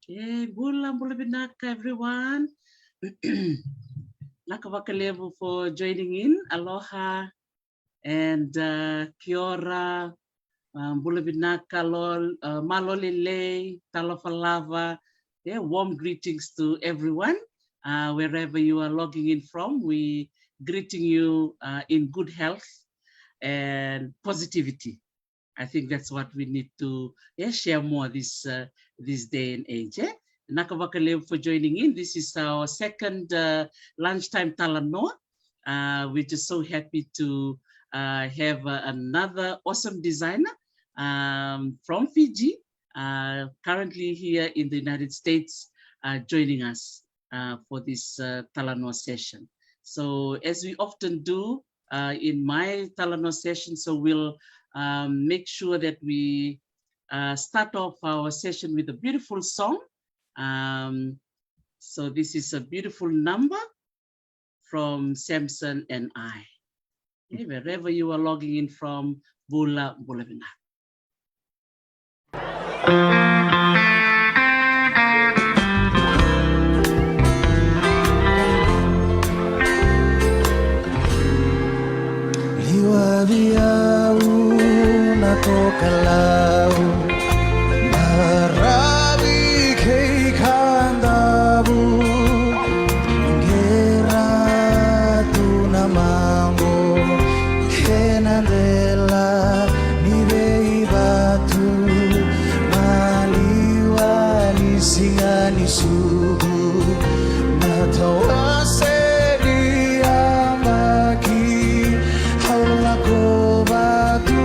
Okay, bula Vinaka, everyone. Naka vakalevu for joining in. Aloha and kia ora. Bula Vinaka, malolile, talofalava. Yeah, warm greetings to everyone. Wherever you are logging in from, we greeting you in good health and positivity. I think that's what we need to share more this day and age. Nakavakalev for joining in. This is our second lunchtime Talanoa. We're just so happy to have another awesome designer from Fiji, currently here in the United States, joining us for this Talanoa session. So as we often do in my Talanoa session, so we'll make sure that we start off our session with a beautiful song. So this is a beautiful number from Samson and I. Okay, wherever you are logging in from, Bula Vina. Kalau marabi kei kandabu gera tu namamu henandela nibei batu maliwani singani suhu natawase diamaki haulako batu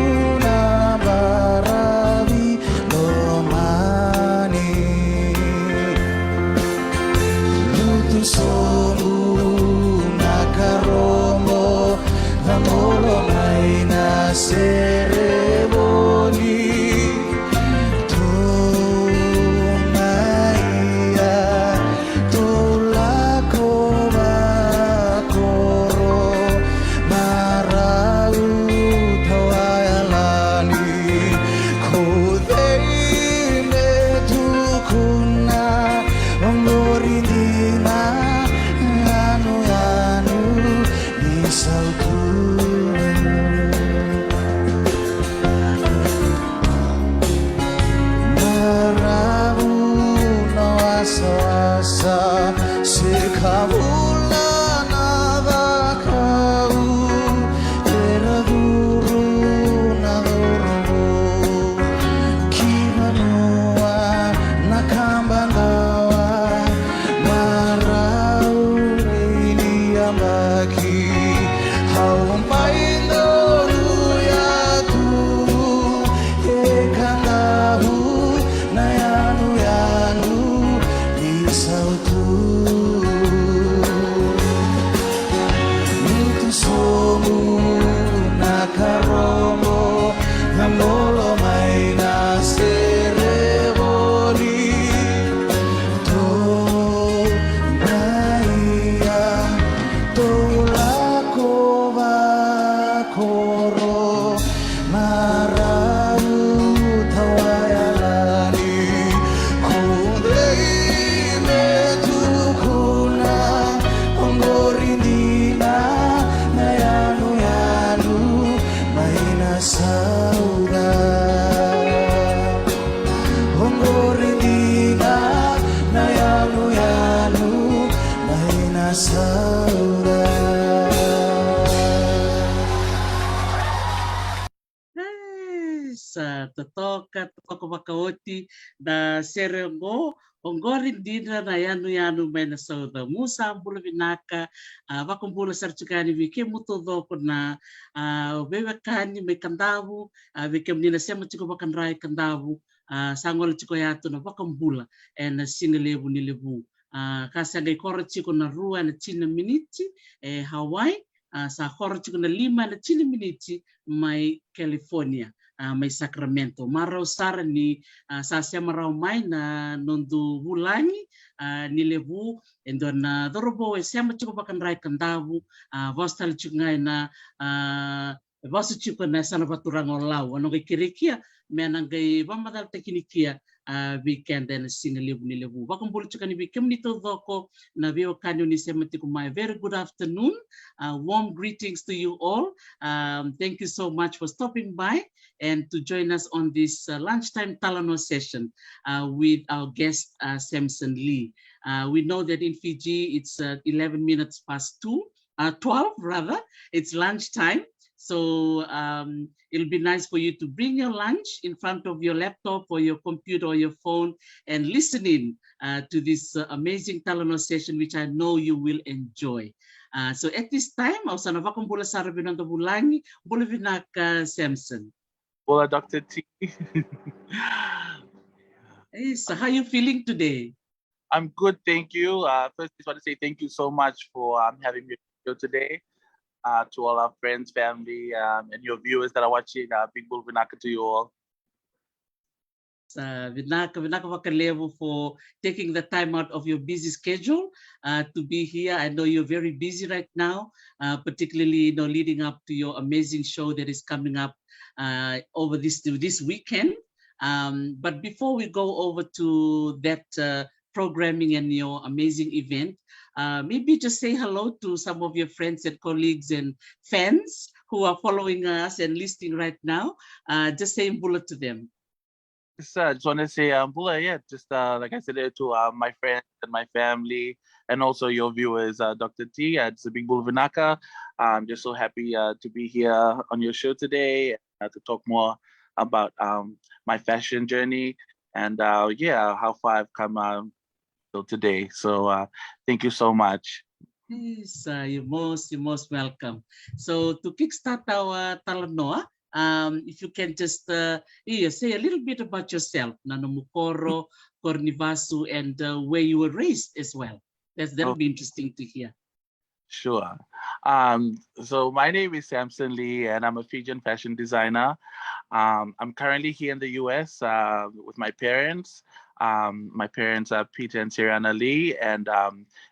Toko makaoti na serengo ongorin dina na yanu may na sauda musa bula Vinaka vakumbula sarchukani vike muto doko na vevakani may Kadavu vike mnina sema chiko vakanrai Kadavu sangola chiko yato na vakambula na singalevu ni levu kasi ngai kora chiko na rua na china miniti Hawaii sa kora chiko na 5 na china miniti mai California. May Sacramento. Marau sara ni sa marau mai na nondu bulangi ni levu endo na dorobo sema chuko bakan rai Kadavu vostal chungai na Vasu chuko na sana baturang olau. Ano kay kirikia, menang kay pamadal tekinikia, weekend and sing a live ni levu. Wakam bulu chuka ni bikem nito doko na vio kanyo ni semati kumai. Very good afternoon. Warm greetings to you all. Thank you so much for stopping by and to join us on this lunchtime Talanoa session with our guest Samson Lee. We know that in Fiji it's 11 minutes past 12 rather. It's lunchtime. So it'll be nice for you to bring your lunch in front of your laptop or your computer or your phone and listen in to this amazing Talanoa session, which I know you will enjoy. So at this time, ako sana vakong bula sa Rabinong Bulangi, bula Vinaka Samson. Hola, Dr. T. Hey, so how are you feeling today? I'm good, thank you. First, I just want to say thank you so much for having me here today. To all our friends, family, and your viewers that are watching. Big Bull Vinaka to you all. Vinaka vakalevu for taking the time out of your busy schedule to be here. I know you're very busy right now, particularly leading up to your amazing show that is coming up over this weekend. But before we go over to that programming and your amazing event, maybe just say hello to some of your friends and colleagues and fans who are following us and listening right now. Just say mbula to them. Just want to say, Bula, yeah, just like I said to my friends and my family, and also your viewers, Dr. T. It's a Big Bull Vinaka. I'm just so happy to be here on your show today to talk more about my fashion journey and how far I've come till today. So thank you so much. Yes, you're most welcome. So to kickstart our Talanoa, if you can just say a little bit about yourself, Nanomukoro, Kornivasu, and where you were raised as well. That'll be interesting to hear. Sure. So my name is Samson Lee, and I'm a Fijian fashion designer. I'm currently here in the US with my parents. My parents are Peter and Sirana Lee, and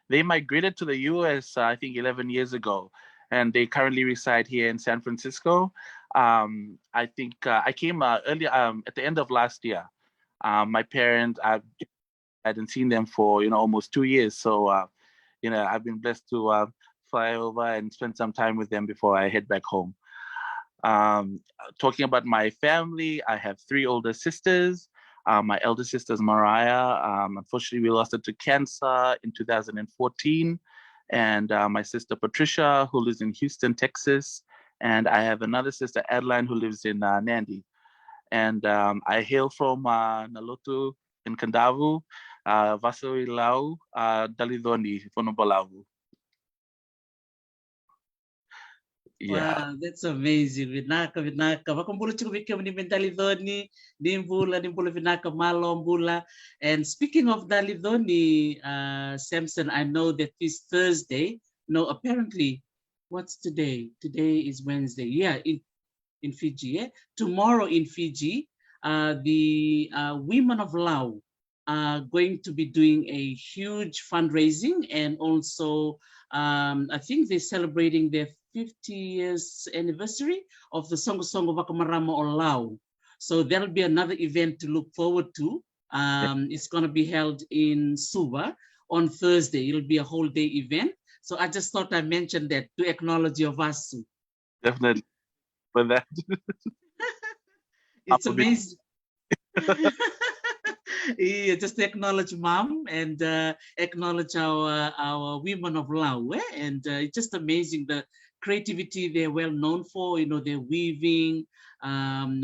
they migrated to the US, I think 11 years ago, and they currently reside here in San Francisco. I think I came early at the end of last year. My parents, I hadn't seen them for almost 2 years, so I've been blessed to fly over and spend some time with them before I head back home. Talking about my family, I have 3 older sisters. My elder sister is Mariah. Unfortunately, we lost her to cancer in 2014. And my sister Patricia, who lives in Houston, Texas. And I have another sister, Adeline, who lives in Nandi. And I hail from Nalotu in Kadavu, Vasailau, Dalidoni, Fonobalavu. Yeah. Wow, that's amazing. Vinaka. Wakumbula chukubika ni Dalidoni, nimbula Vinaka malo. And speaking of Dalidoni, Samson, I know that this Thursday, apparently, what's today? Today is Wednesday. Yeah, in Fiji. Yeah? Tomorrow in Fiji, the women of Lau are going to be doing a huge fundraising, and also I think they're celebrating their 50 years anniversary of the Songo Vakamarama o Lau. So there'll be another event to look forward to. It's going to be held in Suva on Thursday. It'll be a whole day event. So I just thought I mentioned that to acknowledge your Vasu. Definitely. For that. It's amazing. Yeah, just acknowledge Mom and acknowledge our women of Lau. And it's just amazing the creativity they're well known for. They're weaving, when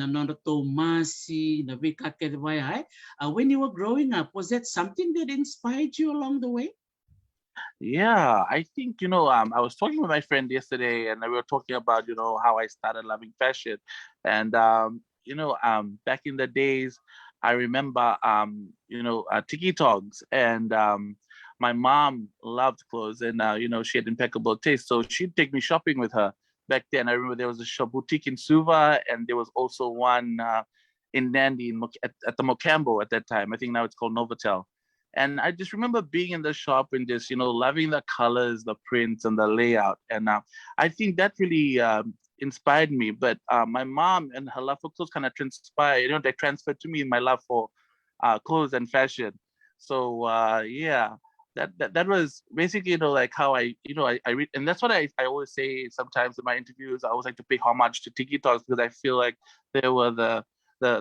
you were growing up, was that something that inspired you along the way? Yeah, I think, I was talking with my friend yesterday, and we were talking about, how I started loving fashion. And, back in the days, I remember, tiki togs, and my mom loved clothes, and, she had impeccable taste. So she'd take me shopping with her. Back then, I remember there was a shop boutique in Suva, and there was also one in Nandi at the Mocambo at that time. I think now it's called Novotel. And I just remember being in the shop and just, loving the colors, the prints, and the layout. And I think that really inspired me. But my mom and her love for clothes kind of transpired, they transferred to me my love for clothes and fashion. So yeah, that was basically, like how I read, and that's what I always say sometimes in my interviews. I always like to pay homage to Tiki Talks because I feel like they were the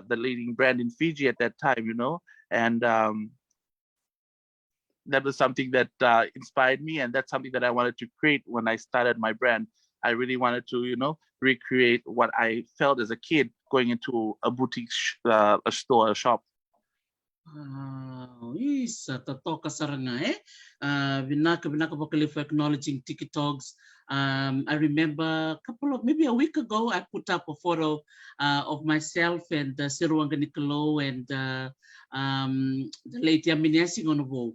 leading brand in Fiji at that time, and that was something that inspired me, and that's something that I wanted to create when I started my brand. I really wanted to, recreate what I felt as a kid going into a boutique, a store, a shop. Wow, isa totoo ka saranga Vinaka vakalevu for acknowledging TikToks. I remember maybe a week ago, I put up a photo of myself and Siruanga Nicolo and the late Yaminiasi Onovo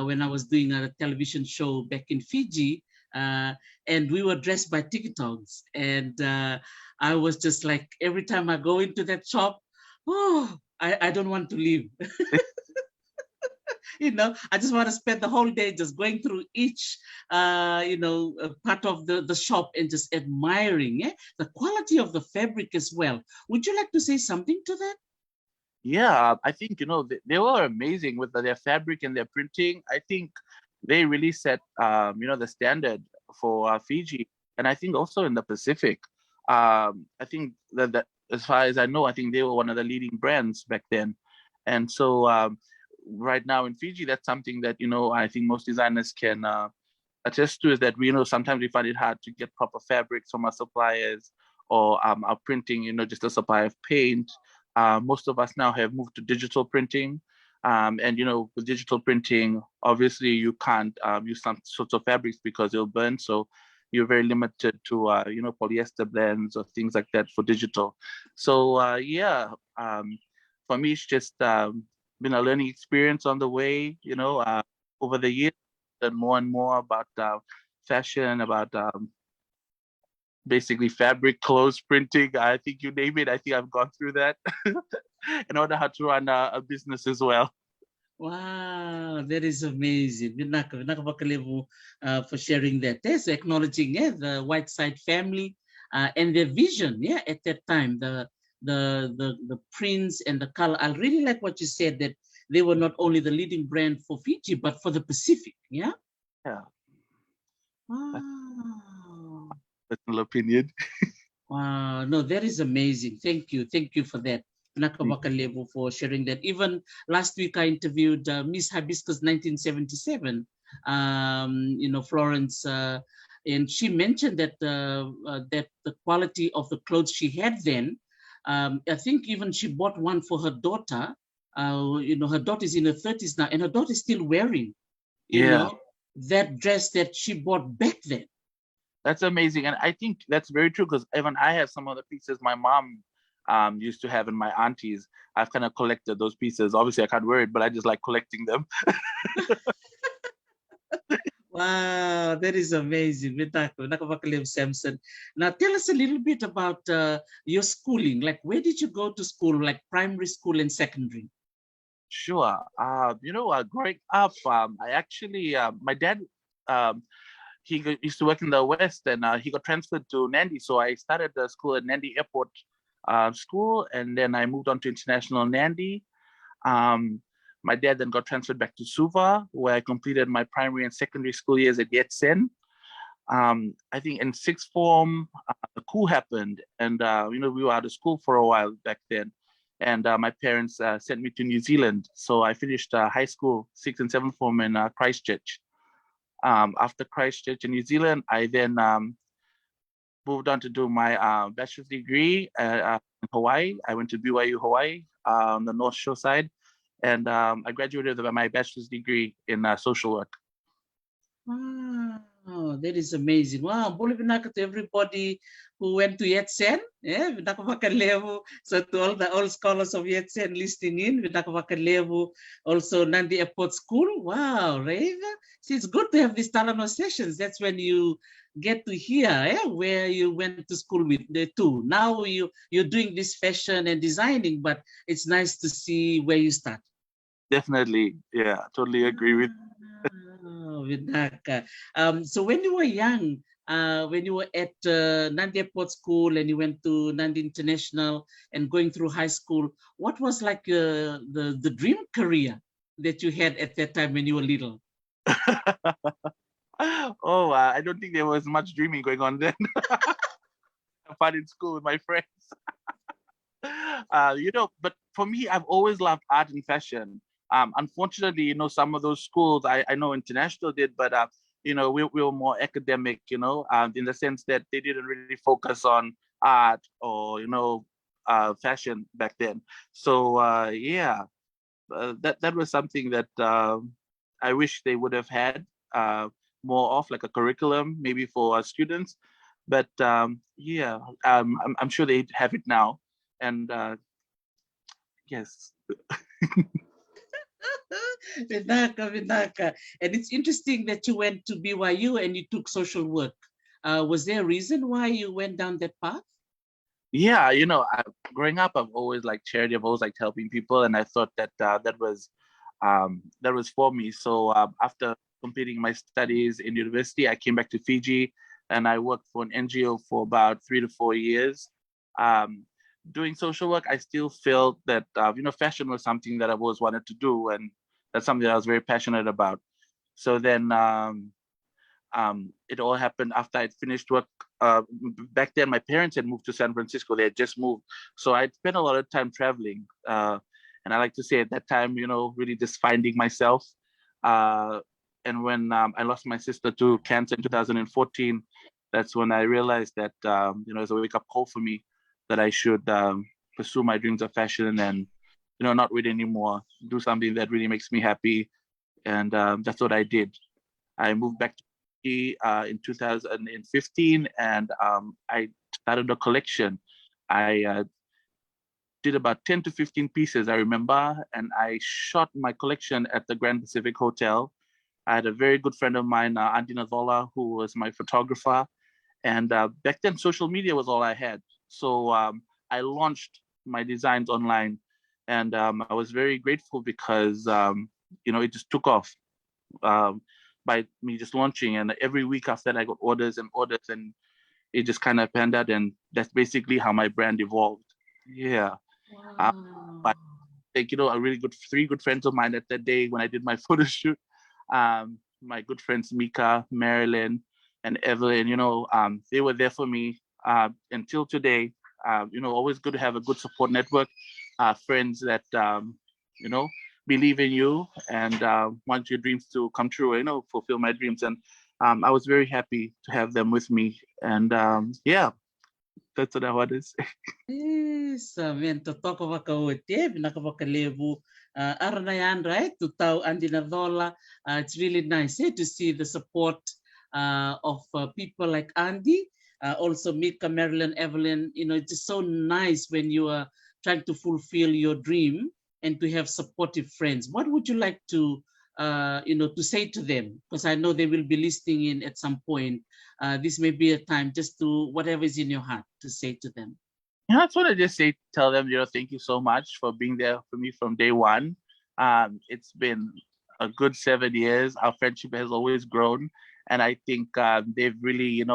when I was doing a television show back in Fiji. And we were dressed by TikToks. And I was just like, every time I go into that shop, I don't want to leave. I just want to spend the whole day just going through each, part of the shop and just admiring the quality of the fabric as well. Would you like to say something to that? Yeah, I think, they were amazing with their fabric and their printing. I think they really set, the standard for Fiji. And I think also in the Pacific. I think that as far as I know, I think they were one of the leading brands back then. And so right now in Fiji, that's something that, I think most designers can attest to, is that sometimes we find it hard to get proper fabrics from our suppliers or our printing, just a supply of paint. Most of us now have moved to digital printing. And, with digital printing, obviously you can't use some sorts of fabrics because they'll burn. So you're very limited to, polyester blends or things like that for digital. So, for me, it's just been a learning experience on the way, over the years, and more about fashion, about basically fabric, clothes printing. I think you name it. I think I've gone through that in order how to run a business as well. Wow, that is amazing. Vinaka vakalevu for sharing that. That's acknowledging the White Side family and their vision at that time, the prints and the color. I really like what you said, that they were not only the leading brand for Fiji, but for the Pacific. Yeah. Wow. Personal opinion. Wow, no, that is amazing. Thank you for that. Vinaka vakalevu for sharing that. Even last week I interviewed Miss Hibiscus 1977, Florence, and she mentioned that that the quality of the clothes she had then, I think even she bought one for her daughter. Her daughter is in her 30s now, and her daughter is still wearing, that dress that she bought back then. That's amazing. And I think that's very true, because even I have some of the pieces my mom used to have and my aunties. I've kind of collected those pieces. Obviously, I can't wear it, but I just like collecting them. Wow, that is amazing. Vinaka vakalevu, Samson. Now, tell us a little bit about your schooling. Like, where did you go to school, like primary school and secondary? Sure. Growing up, I actually, my dad, he used to work in the West, and he got transferred to Nandi. So I started the school at Nandi Airport School, and then I moved on to International Nandi. My dad then got transferred back to Suva, where I completed my primary and secondary school years at Yetsen. I think in sixth form, the coup happened, and we were out of school for a while back then. And my parents sent me to New Zealand. So I finished high school, sixth and seventh form in Christchurch. After Christchurch in New Zealand, I then moved on to do my bachelor's degree in Hawaii. I went to BYU Hawaii, on the North Shore side. And I graduated with my bachelor's degree in social work. Wow, that is amazing. Wow, bole Vinaka to everybody who went to Yetsen. Vinaka vakalevu. So to all the old scholars of Yetsen listening in, Vinaka vakalevu. Also Nandi Airport School. Wow, right? See, it's good to have these Talanoa sessions. That's when you get to hear where you went to school with the two. Now you're doing this fashion and designing, but it's nice to see where you start. Definitely, yeah, totally agree with. Vinaka. So when you were young, when you were at Nandi Airport School and you went to Nandi International and going through high school, what was like the dream career that you had at that time when you were little? Oh, I don't think there was much dreaming going on then. Fun in school with my friends. But for me, I've always loved art and fashion. Unfortunately, some of those schools I know international did, but we were more academic, in the sense that they didn't really focus on art or fashion back then. So that was something that I wish they would have had more of, like a curriculum maybe for our students. But I'm sure they have it now. And yes. Vinaka. And it's interesting that you went to BYU and you took social work. Was there a reason why you went down that path? Yeah, growing up, I've always liked charity. I've always liked helping people, and I thought that that was for me. So after completing my studies in university, I came back to Fiji, and I worked for an NGO for about 3 to 4 years. Doing social work, I still felt that fashion was something that I've always wanted to do, and that's something that I was very passionate about. So then it all happened after I'd finished work. Back then, my parents had moved to San Francisco. They had just moved, so I'd spent a lot of time traveling. And I like to say at that time, really just finding myself. And when I lost my sister to cancer in 2014, that's when I realized that it's a wake-up call for me that I should pursue my dreams of fashion and not wait anymore, do something that really makes me happy. And that's what I did. I moved back to in 2015, and I started a collection. I did about 10 to 15 pieces, I remember, and I shot my collection at the Grand Pacific Hotel. I had a very good friend of mine, Auntie Nazola, who was my photographer. And back then, social media was all I had. So I launched my designs online, and I was very grateful because it just took off. By me just launching, and every week after that I got orders and orders, and it just kind of panned out, and that's basically how my brand evolved. Yeah. Wow. But like, a really good 3 good friends of mine at that day when I did my photo shoot, my good friends Mika, Marilyn, and Evelyn, they were there for me until today. Always good to have a good support network, friends that believe in you and want your dreams to come true, fulfill my dreams. And I was very happy to have them with me. And that's what I want to say. Yes, man, to talk about Vinaka vakalevu. Aranayan, right? To tau Andi Nadola. It's really nice to see the support of people like Andy, also Mika, Marilyn, Evelyn. It's just so nice when you are trying to fulfill your dream and to have supportive friends. What would you like to to say to them? Because I know they will be listening in at some point. This may be a time just to whatever is in your heart to say to them. I just want to just tell them, thank you so much for being there for me from day one. It's been a good 7 years. Our friendship has always grown, and I think they've really,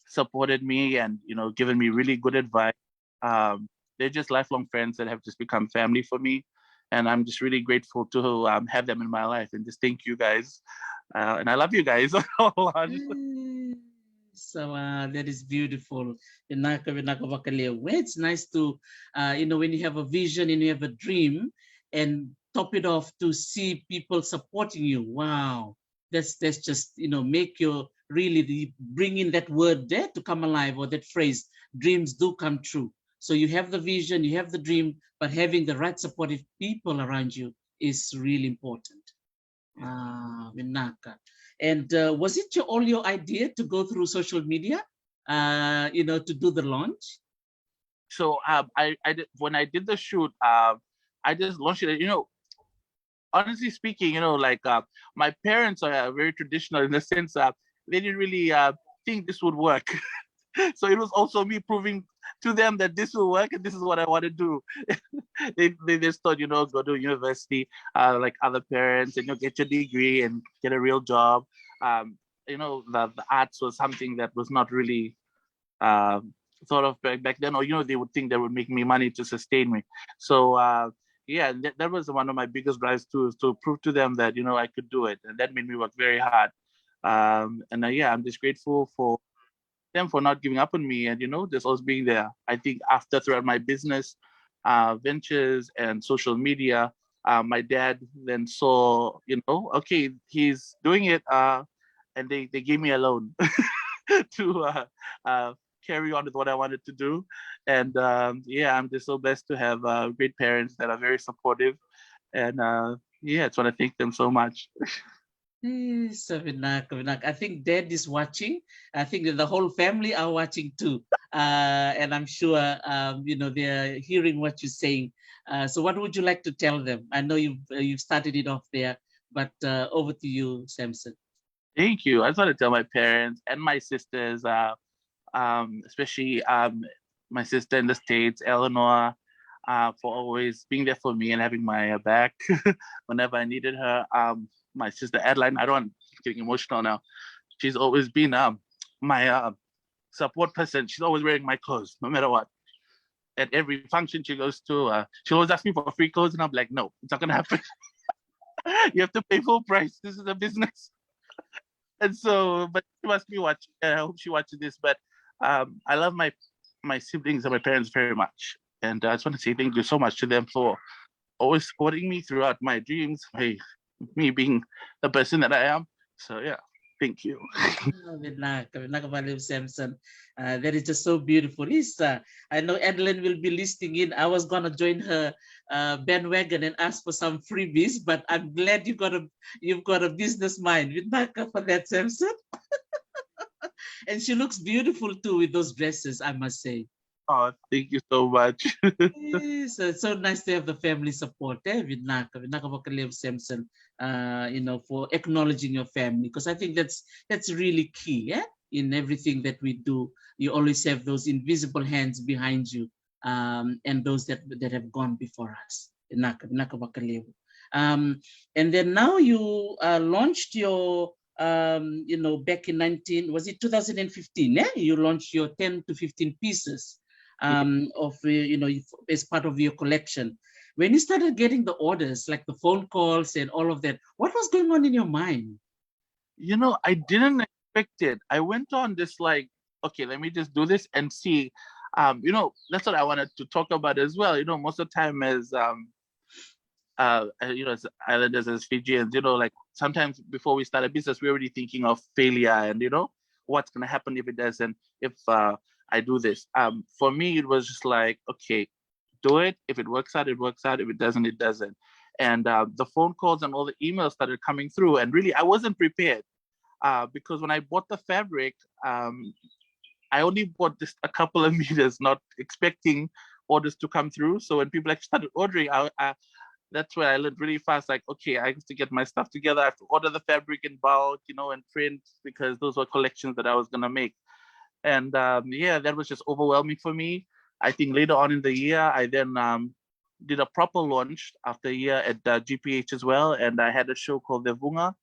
supported me and given me really good advice. They're just lifelong friends that have just become family for me, and I'm just really grateful to have them in my life. And just thank you guys, and I love you guys a lot. So that is beautiful. It's nice to, when you have a vision and you have a dream, and top it off to see people supporting you. Wow, that's just make you really bring in that word there to come alive, or that phrase, dreams do come true. So you have the vision, you have the dream, but having the right supportive people around you is really important. Vinaka. And was it all your idea to go through social media, to do the launch? So I did, when I did the shoot, I just launched it. Honestly speaking, my parents are very traditional in the sense that they didn't really think this would work. So it was also me proving to them that this will work and this is what I want to do. they just thought, go to university like other parents and get your degree and get a real job. the arts was something that was not really thought of back then, or they would think they would make me money to sustain me. So yeah, that was one of my biggest drives too, is to prove to them that I could do it, and that made me work very hard. And yeah, I'm just grateful for them for not giving up on me, and just always being there. I think after throughout my business ventures and social media, my dad then saw, okay, he's doing it, and they gave me a loan to carry on with what I wanted to do. And yeah, I'm just so blessed to have great parents that are very supportive. And yeah, I just want to thank them so much. So Vinaka, I think Dad is watching. I think that the whole family are watching too, and I'm sure they're hearing what you're saying. So what would you like to tell them? I know you've started it off there, but over to you, Samson. Thank you. I just want to tell my parents and my sisters, especially my sister in the States, Eleanor, for always being there for me and having my back whenever I needed her. My sister Adeline, I don't want getting emotional now. She's always been my support person. She's always wearing my clothes, no matter what. At every function she goes to, she'll always ask me for free clothes, and I'm like, no, it's not gonna happen. You have to pay full price. This is a business. And so, but she must be watching. I hope she watches this. But I love my siblings and my parents very much, and I just want to say thank you so much to them for always supporting me throughout my dreams. Me being the person that I am. So yeah, thank you. Vinaka Samson. That is just so beautiful. I know Adeline will be listening in. I was gonna join her bandwagon and ask for some freebies, but I'm glad you've got a business mind. Vinaka for that, Samson. And she looks beautiful too with those dresses, I must say. Oh, thank you so much. Yes, it's so nice to have the family support, Vinaka vakalevu, Samson, for acknowledging your family, because I think that's really key, in everything that we do. You always have those invisible hands behind you, and those that have gone before us. Vinaka vakalevu. And then now you launched your, back in 2015, you launched your 10 to 15 pieces. Of as part of your collection. When you started getting the orders, like the phone calls and all of that, what was going on in your mind? I didn't expect it. I went on this okay, let me just do this and see. That's what I wanted to talk about as well. Most of the time as as islanders, as Fijians, sometimes before we start a business, we're already thinking of failure and what's gonna happen if it doesn't, if I do this. For me, it was just like, okay, do it. If it works out, it works out. If it doesn't, it doesn't. And the phone calls and all the emails started coming through. And really, I wasn't prepared because when I bought the fabric, I only bought just a couple of meters, not expecting orders to come through. So when people actually started ordering, that's where I learned really fast, like, okay, I have to get my stuff together. I have to order the fabric in bulk, and print, because those were collections that I was going to make. And yeah, that was just overwhelming for me. I think later on in the year, I then did a proper launch after a year at GPH as well. And I had a show called The Vunga.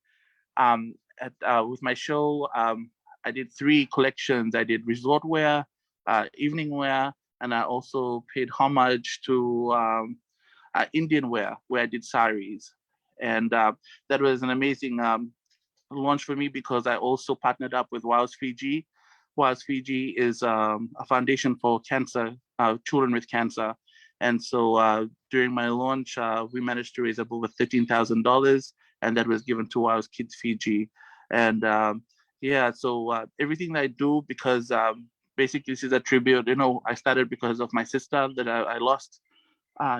With my show, I did 3 collections. I did resort wear, evening wear, and I also paid homage to Indian wear, where I did saris. And that was an amazing launch for me because I also partnered up with WOWS Fiji. WOWS Fiji is a foundation for cancer, children with cancer. And so during my launch, we managed to raise up over $13,000, and that was given to WOWS Kids Fiji. And yeah, so everything that I do, because basically this is a tribute, I started because of my sister that I lost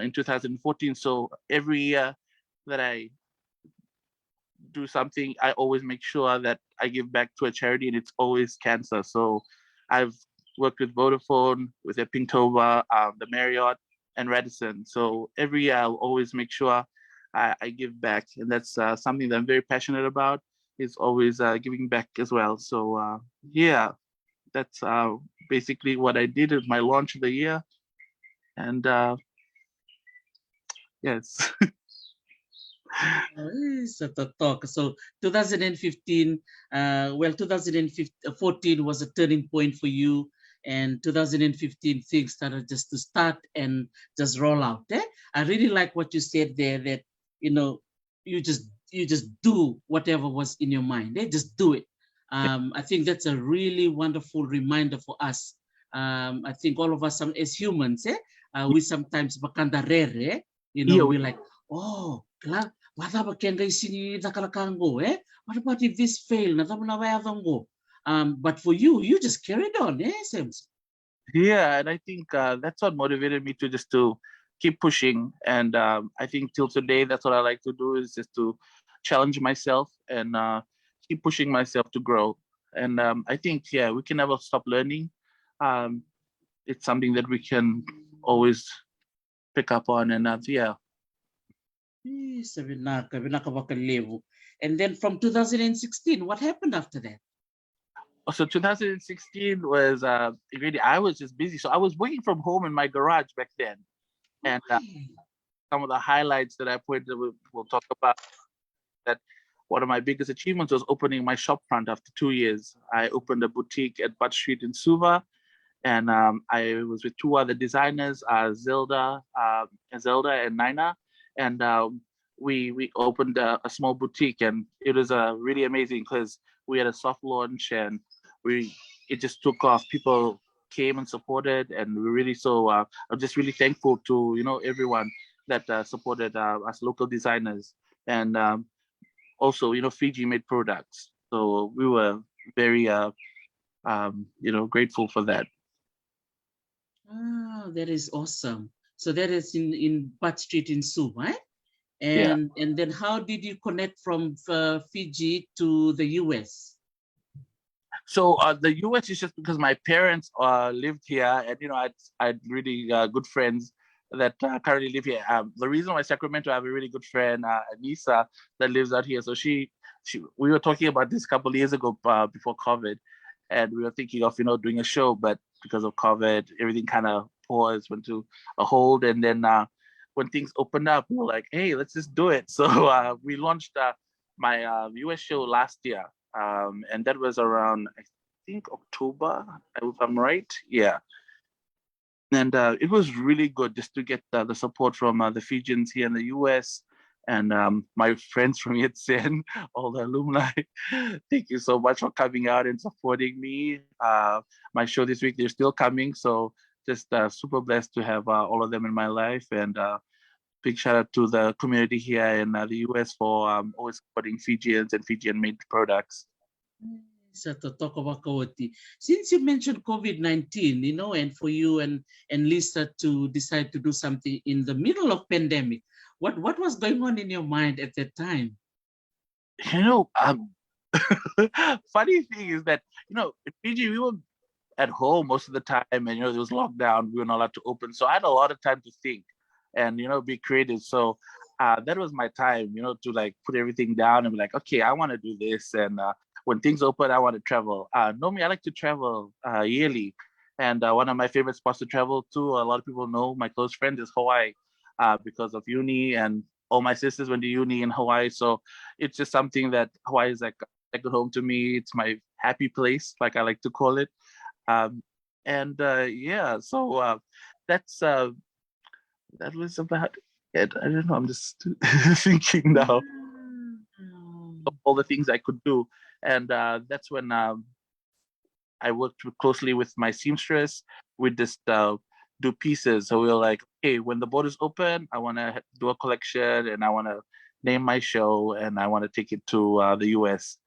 in 2014. So every year that I do something, I always make sure that I give back to a charity, and it's always cancer. So I've worked with Vodafone, with Pinktober, the Marriott, and Radisson. So every year I'll always make sure I give back, and that's something that I'm very passionate about, is always giving back as well. So yeah, that's basically what I did at my launch of the year. And yes. Sa totok. So 2015, 2014 was a turning point for you, and 2015 things started just to start and just roll out. I really like what you said there, that you know you just do whatever was in your mind. Just do it. I think that's a really wonderful reminder for us. I think all of us as humans, we sometimes bakandarere, Yeah, we're like, oh, what about what about if this fail? But for you, you just carried on, Samson? yeah, and I think that's what motivated me to just to keep pushing. And I think till today, that's what I like to do, is just to challenge myself and keep pushing myself to grow. And I think, yeah, we can never stop learning. Um, it's something that we can always pick up on. And yeah. Sa Vinaka vakalevu. And then from 2016, what happened after that? So 2016 was really, I was just busy. So I was working from home in my garage back then. And Okay. some of the highlights that I put, that we'll talk about, that one of my biggest achievements was opening my shop front after 2 years. I opened a boutique at Butt Street in Suva, and I was with two other designers, Zelda and Nina, and we opened a small boutique, and it was really amazing because we had a soft launch, and we it just took off. People came and supported, and we really I'm just really thankful to everyone that supported us local designers, and also Fiji made products, so we were very grateful for that. That is awesome. So that is in Butt Street in Suva, eh? Yeah. And then how did you connect from Fiji to the US? So the US is just because my parents lived here, and I'd really good friends that currently live here. The reason why Sacramento, I have a really good friend, Anissa, that lives out here. So we were talking about this a couple of years ago before COVID, and we were thinking of doing a show, but because of COVID, everything kind of paused, went to a hold, and then when things opened up, we were like, hey, let's just do it. So we launched my US show last year, and that was around, I think, October, if I'm right. Yeah. And it was really good just to get the support from the Fijians here in the US, and my friends from Yetsen, all the alumni. Thank you so much for coming out and supporting me. My show this week, they're still coming. So just super blessed to have all of them in my life. And big shout out to the community here in the US for always supporting Fijians and Fijian made products. Sa totoo wakawati. Since you mentioned COVID-19, and for you and Lisa to decide to do something in the middle of pandemic, what was going on in your mind at that time? Funny thing is that in Fiji, we were at home most of the time, and there was lockdown, we were not allowed to open, so I had a lot of time to think and be creative. So that was my time, to like put everything down and be like, okay, I want to do this, and when things open, I want to travel. Normally, I like to travel yearly, and one of my favorite spots to travel to, a lot of people know, my close friend, is Hawaii, because of uni, and all my sisters went to uni in Hawaii. So it's just something that Hawaii is like a second home to me. It's my happy place, like I like to call it. And yeah, so that was about it. I don't know. I'm just thinking now of all the things I could do, and that's when I worked closely with my seamstress. We just do pieces. So we were like, okay, when the borders open, I want to do a collection, and I want to name my show, and I want to take it to the US.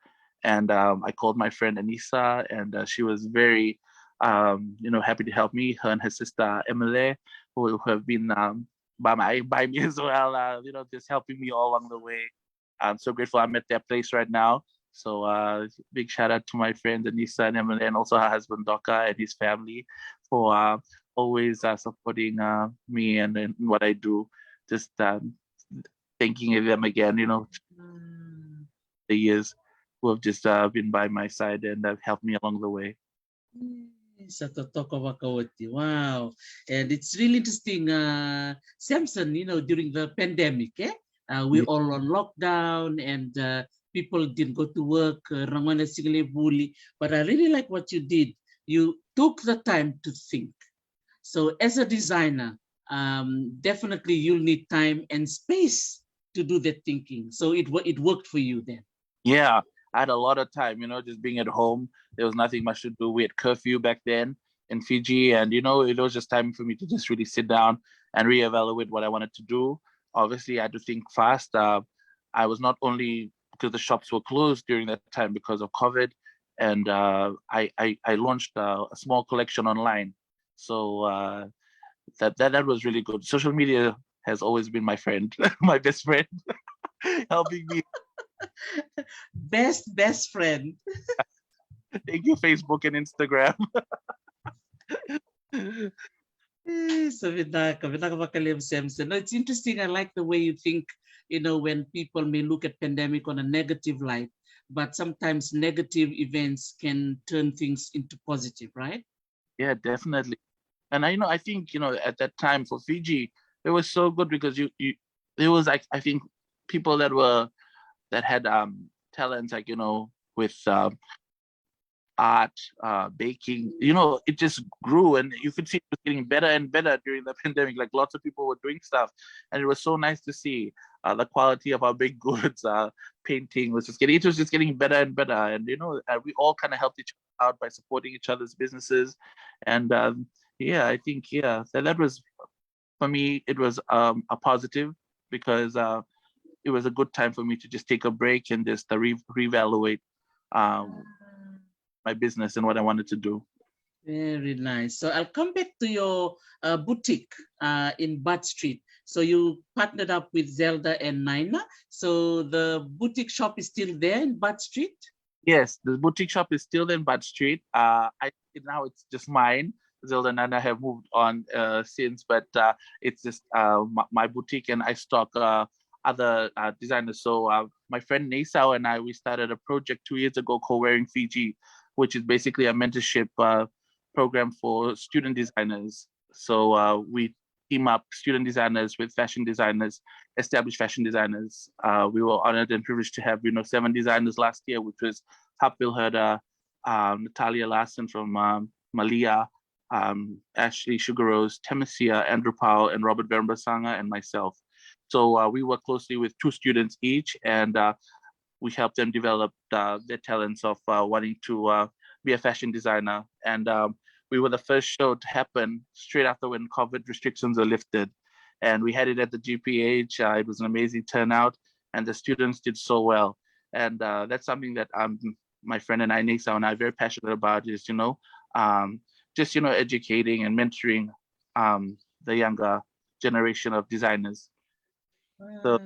And I called my friend Anissa, and she was very, happy to help me. Her and her sister Emily, who have been by me as well, just helping me all along the way. I'm so grateful I'm at their place right now. So big shout out to my friends Anissa and Emily, and also her husband Doka and his family for always supporting me and what I do. Just thanking them again, the years who have just been by my side and have helped me along the way. Sa totoo ka wakawati. Wow. And it's really interesting, Samson, during the pandemic, We all on lockdown, and people didn't go to work. Rangwana sigile bully. But I really like what you did. You took the time to think. So as a designer, definitely you'll need time and space to do that thinking. So it worked for you then. Yeah, I had a lot of time, just being at home. There was nothing much to do. We had curfew back then in Fiji, and it was just time for me to just really sit down and reevaluate what I wanted to do. Obviously, I had to think fast. I was not only because the shops were closed during that time because of COVID, and I launched a small collection online. So that was really good. Social media has always been my friend, my best friend, helping me. Best friend. Thank you, Facebook and Instagram. So Vinaka vakalevu Samson. No, it's interesting. I like the way you think, when people may look at pandemic on a negative light, but sometimes negative events can turn things into positive, right? Yeah, definitely. And I think, at that time for Fiji, it was so good because it was like, I think people that had talents, like, with art, baking, it just grew, and you could see it was getting better and better during the pandemic. Like, lots of people were doing stuff, and it was so nice to see the quality of our big goods. Painting was just getting better and better, and we all kind of helped each other out by supporting each other's businesses. And yeah, I think that was, for me, it was a positive, because it was a good time for me to just take a break and just reevaluate um, my business and what I wanted to do. Very nice. So I'll come back to your boutique in Bud Street. So you partnered up with Zelda and Nina. So the boutique shop is still there in Bud Street? Yes, the boutique shop is still in Bud Street. Now it's just mine. Zelda and Nana have moved on since, but it's just my boutique, and I stock other designers. So my friend Naisao and I, we started a project 2 years ago called Wearing Fiji, which is basically a mentorship program for student designers. So we team up student designers with fashion designers, established fashion designers. We were honored and privileged to have 7 designers last year, which was Hapil Herda, Natalia Larson from Malia, Ashley Sugarrose, Temesia, Andrew Powell, and Robert Vermbasanga, and myself. So we work closely with 2 students each, and we help them develop their talents of wanting to be a fashion designer. And we were the first show to happen straight after when COVID restrictions were lifted. And we had it at the GPH. It was an amazing turnout, and the students did so well. And that's something that my friend and I, Nisa, and I, are very passionate about, is, just, educating and mentoring the younger generation of designers. So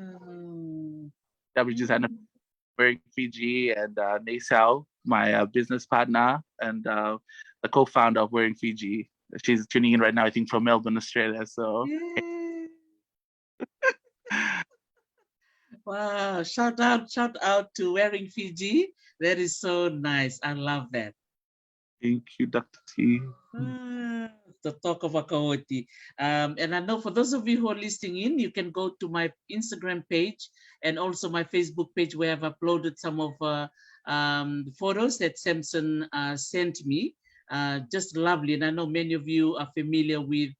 W designer Wearing Fiji, and Naisao, my business partner, and the co-founder of Wearing Fiji. She's tuning in right now, I think, from Melbourne, Australia. So wow, shout out to Wearing Fiji. That is so nice. I love that. Thank you, Dr. T. The talk of Akaoti. And I know for those of you who are listening in, you can go to my Instagram page and also my Facebook page, where I've uploaded some of the photos that Samson sent me. Just lovely. And I know many of you are familiar with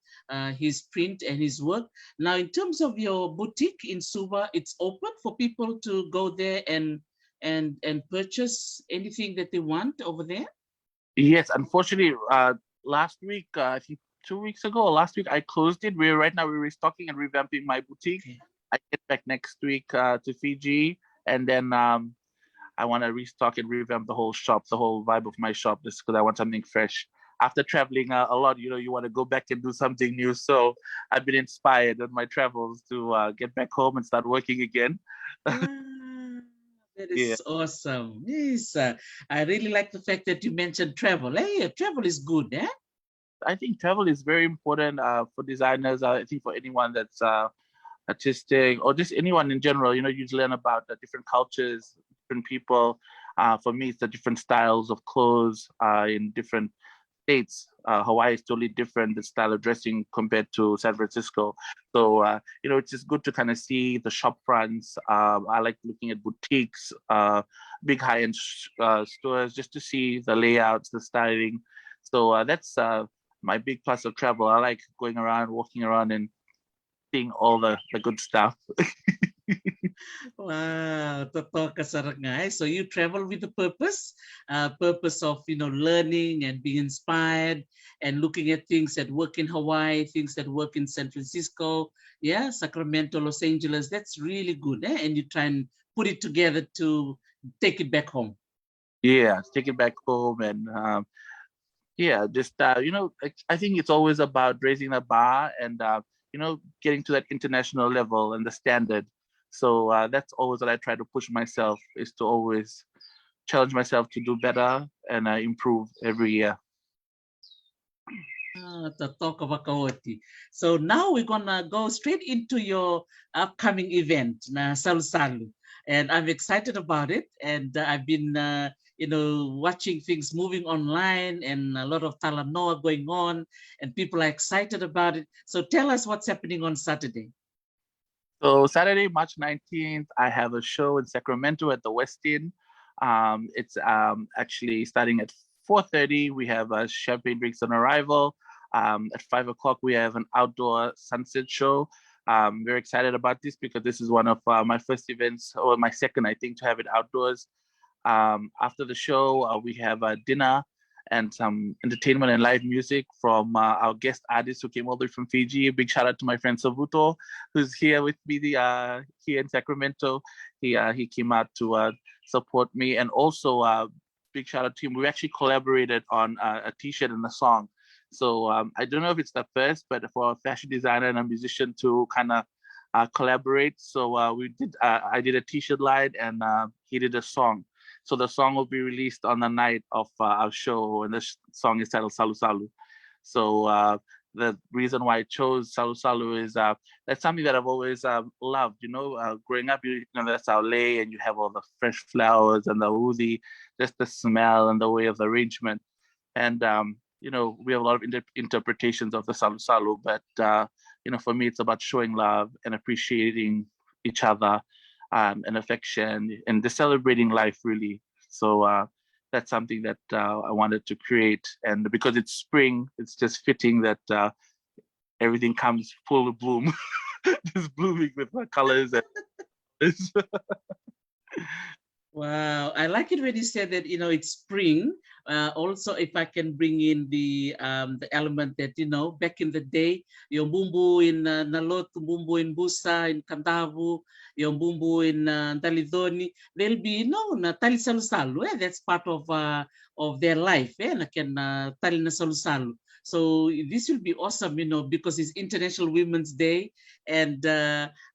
his print and his work. Now, in terms of your boutique in Suva, it's open for people to go there and purchase anything that they want over there? Yes, unfortunately, last week, I think 2 weeks ago or last week, I closed it. We're restocking and revamping my boutique. Okay. I get back next week to Fiji, and then I want to restock and revamp the whole shop, the whole vibe of my shop, just because I want something fresh. After traveling a lot, you want to go back and do something new. So I've been inspired on my travels to get back home and start working again. That is awesome. Yes, I really like the fact that you mentioned travel. Hey, travel is good, eh? I think travel is very important for designers. I think for anyone that's artistic, or just anyone in general, you learn about the different cultures, different people. For me, it's the different styles of clothes in different States. Hawaii is totally different, the style of dressing compared to San Francisco. So, it's just good to kind of see the shop fronts. I like looking at boutiques, big high-end stores, just to see the layouts, the styling. So that's my big plus of travel. I like going around, walking around, and seeing all the good stuff. Wow, totoo ka sarangay. So you travel with a purpose, purpose of learning and being inspired and looking at things that work in Hawaii, things that work in San Francisco, yeah, Sacramento, Los Angeles. That's really good, and you try and put it together to take it back home. Yeah, take it back home and just I think it's always about raising the bar and getting to that international level and the standard. So that's always what I try to push myself, is to always challenge myself to do better and improve every year. Totoo ka Wakaoti. So now we're gonna go straight into your upcoming event, na Salusalu, and I'm excited about it. And I've been, watching things moving online and a lot of Talanoa going on, and people are excited about it. So tell us what's happening on Saturday. So Saturday, March 19th, I have a show in Sacramento at the Westin. It's actually starting at 4:30. We have champagne drinks on arrival. At 5 o'clock, we have an outdoor sunset show. Very excited about this because this is one of my first events, or my second, I think, to have it outdoors. After the show, we have a dinner and some entertainment and live music from our guest artists who came all the way from Fiji. A big shout out to my friend Savuto, who's here with me here in Sacramento. He came out to support me, and also big shout out to him. We actually collaborated on a T-shirt and a song. So I don't know if it's the first, but for a fashion designer and a musician to kind of collaborate. So I did a T-shirt line, and he did a song. So the song will be released on the night of our show, and the song is titled Salusalu. So the reason why I chose Salusalu is that's something that I've always loved. Growing up, that's our lei, and you have all the fresh flowers and the uzi, just the smell and the way of the arrangement. And we have a lot of interpretations of the Salusalu, but for me, it's about showing love and appreciating each other. And affection, and the celebrating life, really. So that's something that I wanted to create, and because it's spring, it's just fitting that everything comes full of bloom, just blooming with the colors. Wow, I like it when you said that it's spring. Also, if I can bring in the element that back in the day, yung bumbu in Nalot, bumbu in Busa, in Kadavu, yung bumbu in Dalidoni, they'll be na tali salusalu. That's part of their life. Na can tali na salusalu. So this will be awesome, because it's International Women's Day and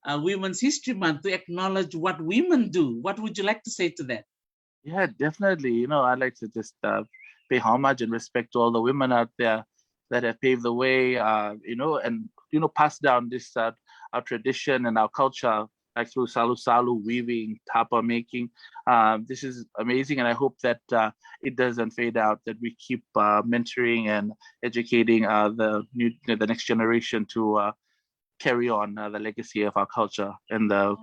Women's History Month, to acknowledge what women do. What would you like to say to that? Yeah, definitely. I'd like to just pay homage and respect to all the women out there that have paved the way, and pass down this our tradition and our culture, like through salu, weaving, tapa making. This is amazing, and I hope that it doesn't fade out. That we keep mentoring and educating the next generation to carry on the legacy of our culture and our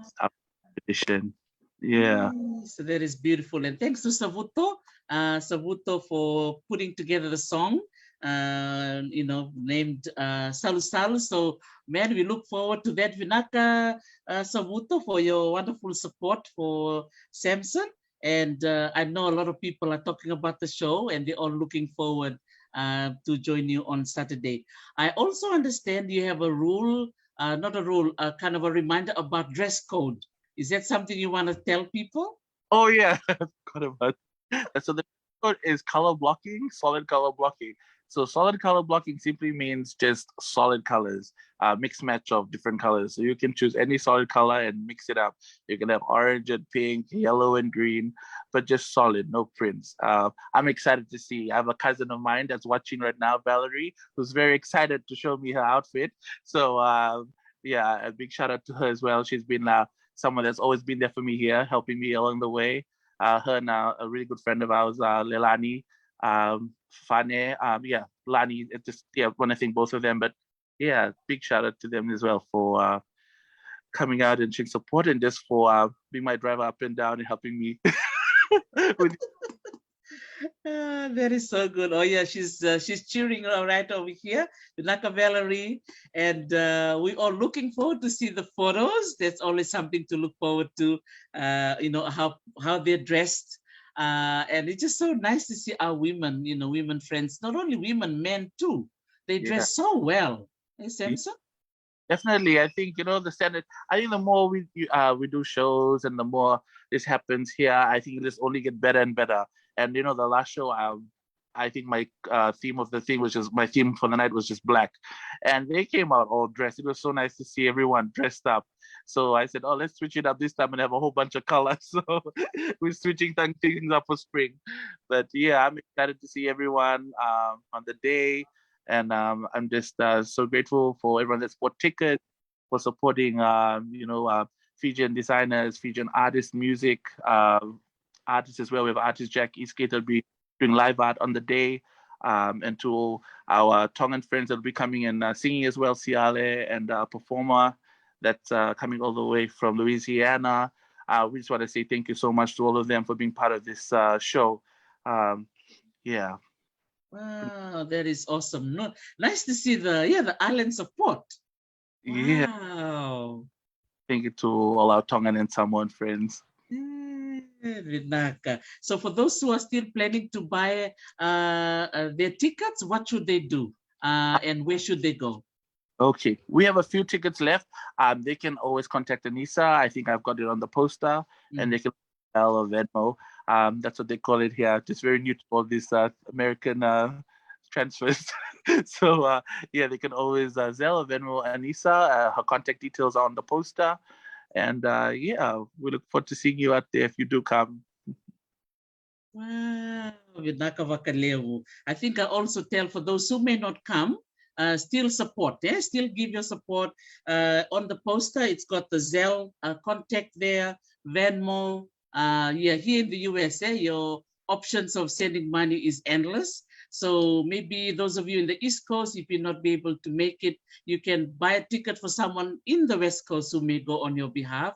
tradition. Yeah. So that is beautiful, and thanks to Savuto for putting together the song. Named Salusalu. So, man, we look forward to that. Vinaka, Savuto, for your wonderful support for Samson. And I know a lot of people are talking about the show, and they're all looking forward to join you on Saturday. I also understand you have a rule, not a rule, kind of a reminder about dress code. Is that something you want to tell people? Oh, yeah. I forgot about that. So the code is color blocking, solid color blocking. So solid color blocking simply means just solid colors, mixed match of different colors. So you can choose any solid color and mix it up. You can have orange and pink, yellow and green, but just solid, no prints. I'm excited to see. I have a cousin of mine that's watching right now, Valerie, who's very excited to show me her outfit. So yeah, a big shout out to her as well. She's been someone that's always been there for me here, helping me along the way. Her and a really good friend of ours, Lelani, Fane, yeah, Lani. It just want to thank both of them, but yeah, big shout out to them as well for coming out and showing support and just for being my driver up and down and helping me with. That is so good. Oh yeah, she's cheering right over here, Vinaka Valerie, and we are looking forward to see the photos. That's always something to look forward to. How they're dressed, and it's just so nice to see our women, women friends. Not only women, men too. They Yeah. dress so well. Hey, Samson? Definitely, I think the standard. I think the more we do shows and the more this happens here, I think it'll just only get better and better. And the last show, I think my theme of the thing was just my theme for the night was just black, and they came out all dressed. It was so nice to see everyone dressed up. So I said, oh, let's switch it up this time and have a whole bunch of colors. So we're switching things up for spring. But yeah, I'm excited to see everyone on the day. And I'm just so grateful for everyone that bought tickets, for supporting, Fijian designers, Fijian artists, music, artists as well. We have artist Jack Eastgate will be doing live art on the day. And to our Tongan friends that will be coming and singing as well, Siale and a performer that's coming all the way from Louisiana. We just want to say thank you so much to all of them for being part of this show. Yeah. Wow, that is awesome. No, nice to see the island support. Yeah. Wow. Thank you to all our Tongan and Samoan friends. Vinaka. So for those who are still planning to buy their tickets, what should they do? And where should they go? Okay, we have a few tickets left. They can always contact Anissa. I think I've got it on the poster, and they can Zelle or Venmo. That's what they call it here. Just very new to all these American transfers. So yeah, they can always Zelle or Venmo Anissa. Her contact details are on the poster. And yeah, we look forward to seeing you out there if you do come. Wow, Vinaka vakalevu. I think I also tell for those who may not come, still support. Still give your support. On the poster, it's got the Zelle contact there, Venmo. Here in the US, your options of sending money is endless. So maybe those of you in the East Coast, if you're not be able to make it, you can buy a ticket for someone in the West Coast who may go on your behalf.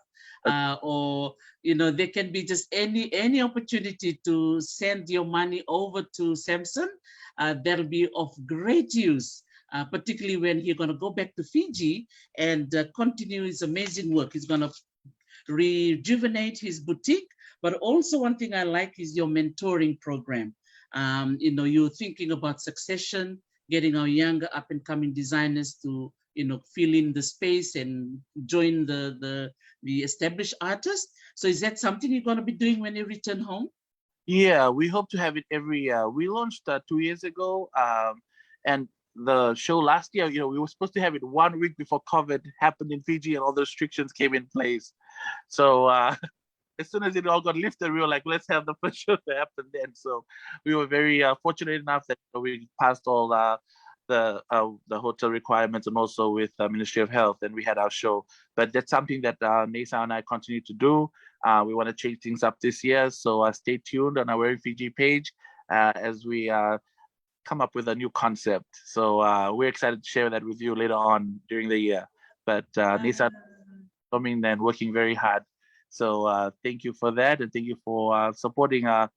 Or there can be just any opportunity to send your money over to Samson. That'll be of great use, particularly when he's going to go back to Fiji and continue his amazing work. He's going to rejuvenate his boutique. But also one thing I like is your mentoring program. You're thinking about succession, getting our younger up and coming designers to fill in the space and join the established artists. So is that something you're going to be doing when you return home? Yeah, we hope to have it every year. We launched 2 years ago, and the show last year, we were supposed to have it 1 week before COVID happened in Fiji and all the restrictions came in place. So as soon as it all got lifted, we were like, let's have the first show to happen then. So we were very fortunate enough that we passed all the hotel requirements and also with the Ministry of Health, and we had our show. But that's something that Nesa and I continue to do. We want to change things up this year. So stay tuned on our Wearing Fiji page as we come up with a new concept. So we're excited to share that with you later on during the year. But Nesa coming and working very hard. So thank you for that, and thank you for supporting the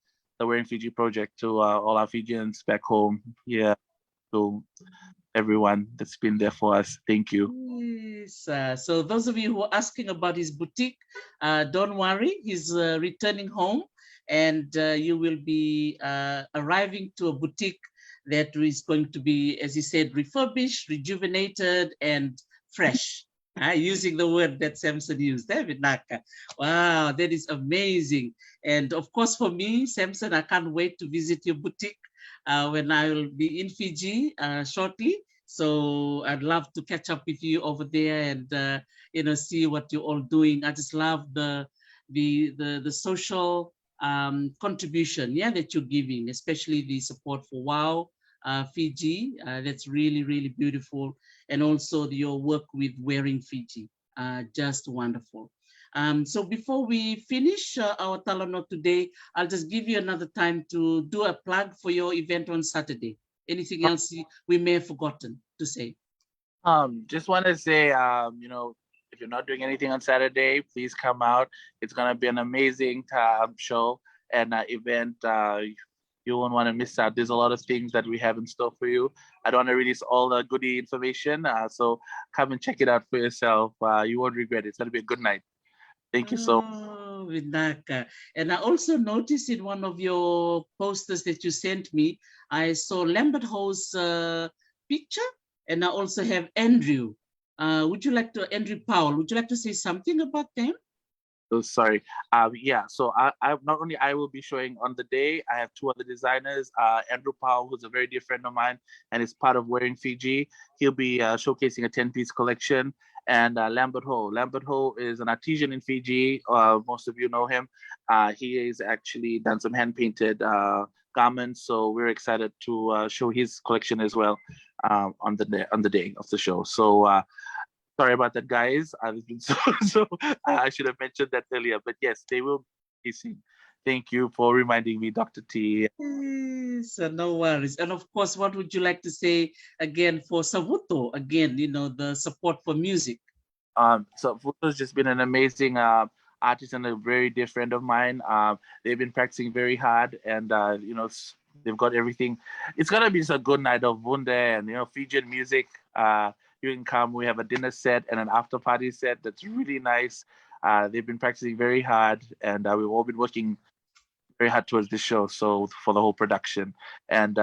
Wearing Fiji project to all our Fijians back home. Yeah, to everyone that's been there for us. Thank you. Yes. So those of you who are asking about his boutique, don't worry. He's returning home, and you will be arriving to a boutique that is going to be, as he said, refurbished, rejuvenated, and fresh. Using the word that Samson used, Vinaka. Wow, that is amazing. And of course, for me, Samson, I can't wait to visit your boutique when I will be in Fiji shortly. So I'd love to catch up with you over there and see what you're all doing. I just love the social contribution, that you're giving, especially the support for WOW Fiji. That's really, really beautiful. And also your work with Wearing Fiji, just wonderful. So before we finish our Talanoa today, I'll just give you another time to do a plug for your event on Saturday. Anything else we may have forgotten to say? Just want to say, if you're not doing anything on Saturday, please come out. It's gonna be an amazing show and event. You won't want to miss out. There's a lot of things that we have in store for you. I don't want to release all the goodie information, so come and check it out for yourself. You won't regret it. It's gonna be a good night. Thank you so much. Oh, Vinaka. And I also noticed in one of your posters that you sent me, I saw Lambert Ho's picture, and I also have Andrew. Andrew Powell, would you like to say something about them? So sorry. So I not only I will be showing on the day, I have two other designers, Andrew Powell, who's a very dear friend of mine and is part of Wearing Fiji. He'll be showcasing a 10-piece collection. And Lambert Ho. Lambert Ho is an artisan in Fiji. Most of you know him. He has actually done some hand-painted garments. So we're excited to show his collection as well on the day of the show. So sorry about that, guys. I've been so I should have mentioned that earlier. But yes, they will be seen. Thank you for reminding me, Dr. T. So no worries. And of course, what would you like to say again for Savuto? Again, the support for music. So Savuto's just been an amazing artist and a very dear friend of mine. They've been practicing very hard, and they've got everything. It's gonna be just a good night of Wunde and Fijian music. You can come. We have a dinner set and an after party set that's really nice. They've been practicing very hard, and we've all been working very hard towards this show, so for the whole production. And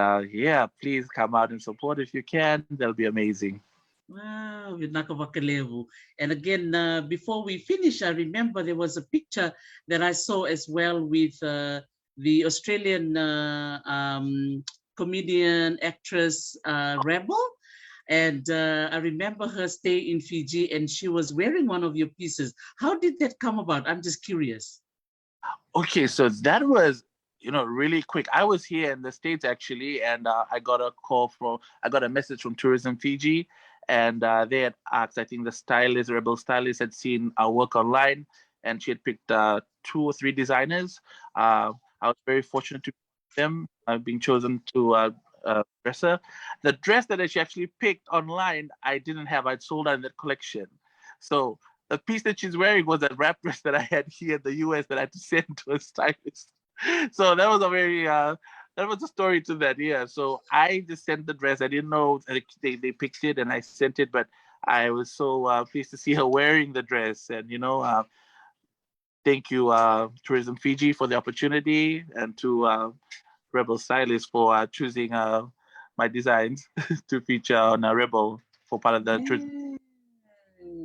please come out and support if you can. That'll be amazing. Wow, Vinaka vakalevu. And again, before we finish, I remember there was a picture that I saw as well with the Australian comedian, actress, Rebel. And I remember her stay in Fiji, and she was wearing one of your pieces. How did that come about? I'm just curious. Okay, so that was, really quick. I was here in the States actually, and I got a message from Tourism Fiji, and they had asked, I think the Rebel stylist had seen our work online, and she had picked 2 or 3 designers. I was very fortunate to be them, being chosen to dresser. The dress that she actually picked online, I didn't have. I'd sold out in that collection. So the piece that she's wearing was a wrap dress that I had here in the US that I had to send to a stylist. So that was a story to that. Yeah. So I just sent the dress. I didn't know they picked it, and I sent it, but I was so pleased to see her wearing the dress. And thank you, Tourism Fiji, for the opportunity, and to Rebel Stylist for choosing my designs to feature on a Rebel for part of the trip.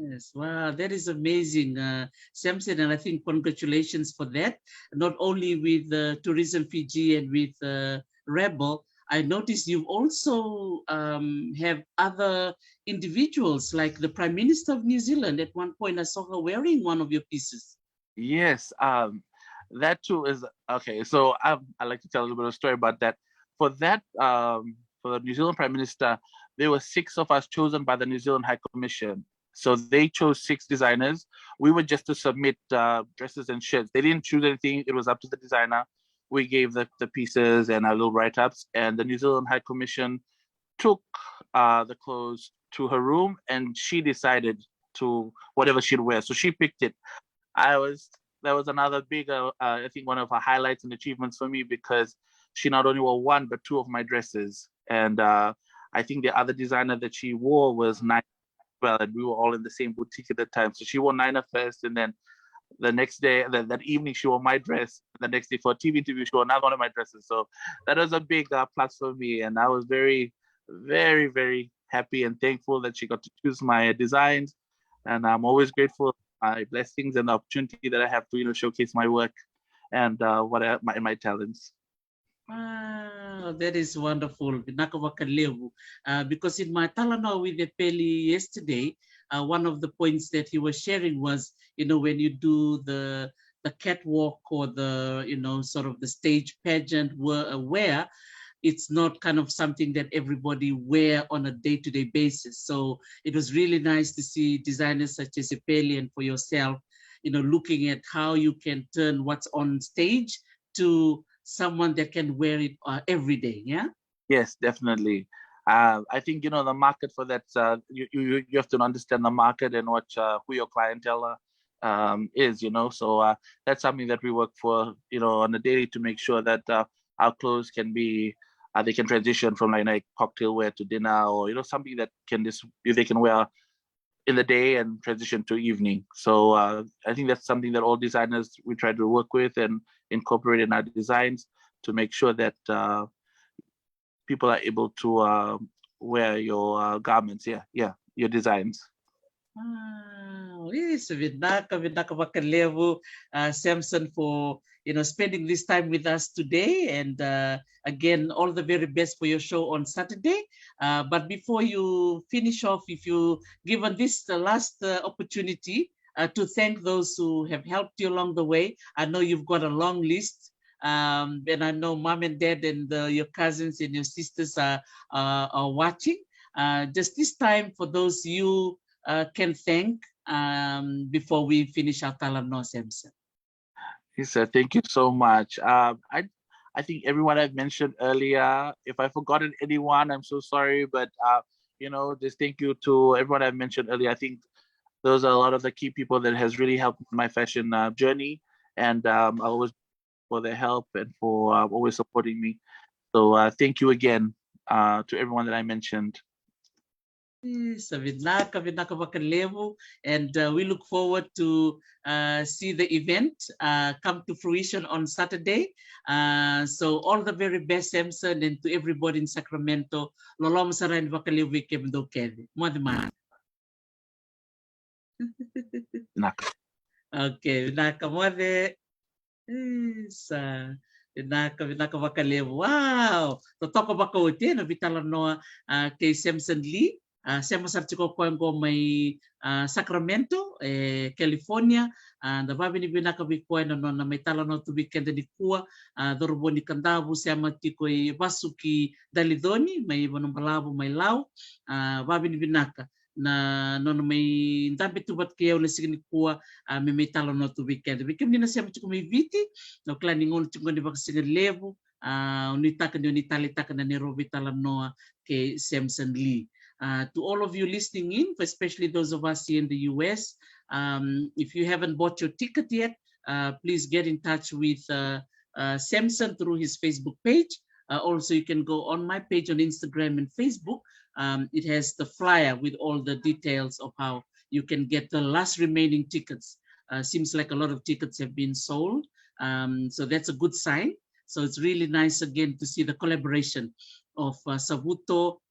Yes, wow, that is amazing, Samson, and I think congratulations for that. Not only with Tourism Fiji and with Rebel, I noticed you also have other individuals, like the Prime Minister of New Zealand. At one point, I saw her wearing one of your pieces. Yes, that too is okay. So I'd like to tell a little bit of a story about that. For that, for the New Zealand Prime Minister, there were 6 of us chosen by the New Zealand High Commission. So they chose 6 designers. We were just to submit dresses and shirts. They didn't choose anything. It was up to the designer. We gave the pieces and our little write-ups, and the New Zealand High Commission took the clothes to her room, and she decided to whatever she'd wear. So she picked it. That was another big, I think one of her highlights and achievements for me, because she not only wore 1, but 2 of my dresses. And I think the other designer that she wore was Nina. Well, and we were all in the same boutique at the time. So she wore Nina first, and then the next day, that evening, she wore my dress. The next day for a TV interview, she wore another one of my dresses. So that was a big plus for me. And I was very, very, very happy and thankful that she got to choose my designs. And I'm always grateful for my blessings and the opportunity that I have to, showcase my work and my talents. Wow, that is wonderful, Vinaka vakalevu. Because in my Talanoa with the Peli yesterday, one of the points that he was sharing was, when you do the catwalk or the, sort of the stage pageant wear, it's not kind of something that everybody wear on a day-to-day basis. So it was really nice to see designers such as Epeli and for yourself looking at how you can turn what's on stage to someone that can wear it every day. Yeah. Yes, definitely. I think the market for that. You have to understand the market and what who your clientele is. So that's something that we work for. On a daily to make sure that our clothes can be they can transition from like cocktail wear to dinner, or something that they can wear in the day and transition to evening. So I think that's something that all designers we try to work with and incorporate in our designs to make sure that people are able to wear your garments. Yeah, your designs. Wow, yes, Vinaka vakalevu, Samson, for spending this time with us today, and again, all the very best for your show on Saturday. But before you finish off, if you given this last opportunity to thank those who have helped you along the way. I know you've got a long list. And I know mom and dad and your cousins and your sisters are watching. Just this time, for those you can thank before we finish our Talanoa, Samson. Yes, sir. Thank you so much. I think everyone I've mentioned earlier. If I've forgotten anyone, I'm so sorry. But just thank you to everyone I've mentioned earlier. I think those are a lot of the key people that has really helped my fashion journey, and I always for their help and for always supporting me. So thank you again to everyone that I mentioned. So Vinaka vakalevu, and we look forward to see the event come to fruition on Saturday. So all the very best, Samson, and to everybody in Sacramento. Loloma saran vakalevu kemdo kede. Madman. Okay, Vinaka mwade. Sa Vinaka vakalevu. Wow. Totoko baka uti na Talanoa kay Samson Lee. Siya masartiko ko ang may Sacramento, California. The babi ni Vinaka bikoy na may Talanoa to weekend ni kuwa. Dorobo ni Kadavu siya matiko basuki dalidoni, may banong balabo, may lao. Babi ni Vinaka na may dampi tubat kayo na sige ni kuwa may Talanoa to weekend. Bikim ni na siya matiko may viti. No klaningon tiko ni baka sige levo. Unitakan ni unitalitan na ni Robi Talanoa kay Samson Lee. To all of you listening in, especially those of us here in the US, if you haven't bought your ticket yet, please get in touch with Samson through his Facebook page. Also, you can go on my page on Instagram and Facebook. It has the flyer with all the details of how you can get the last remaining tickets. Seems like a lot of tickets have been sold. So that's a good sign. So it's really nice again to see the collaboration of Savuto,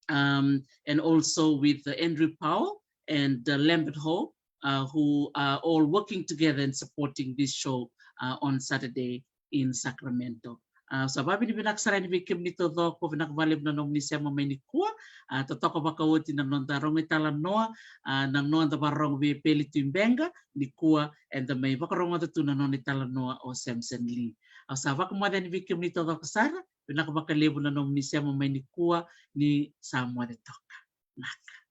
and also with Andrew Powell and Lambert Ho, who are all working together and supporting this show on Saturday in Sacramento. So babi ni binaksaray ni bikim nito do ko binakbalib na nung ni siya mamay ni kuwa. Totoko bakawuti na nung darong Talanoa, nang noon da barong vi pelito imbenga ni kuwa, and may bakarong ito na nung ni Talanoa o Samson Lee. Sa bakumada ni bikim nito do kasara, binakabakalibo na nung ni siya mamay ni kuwa ni Samuel Toka. Naka.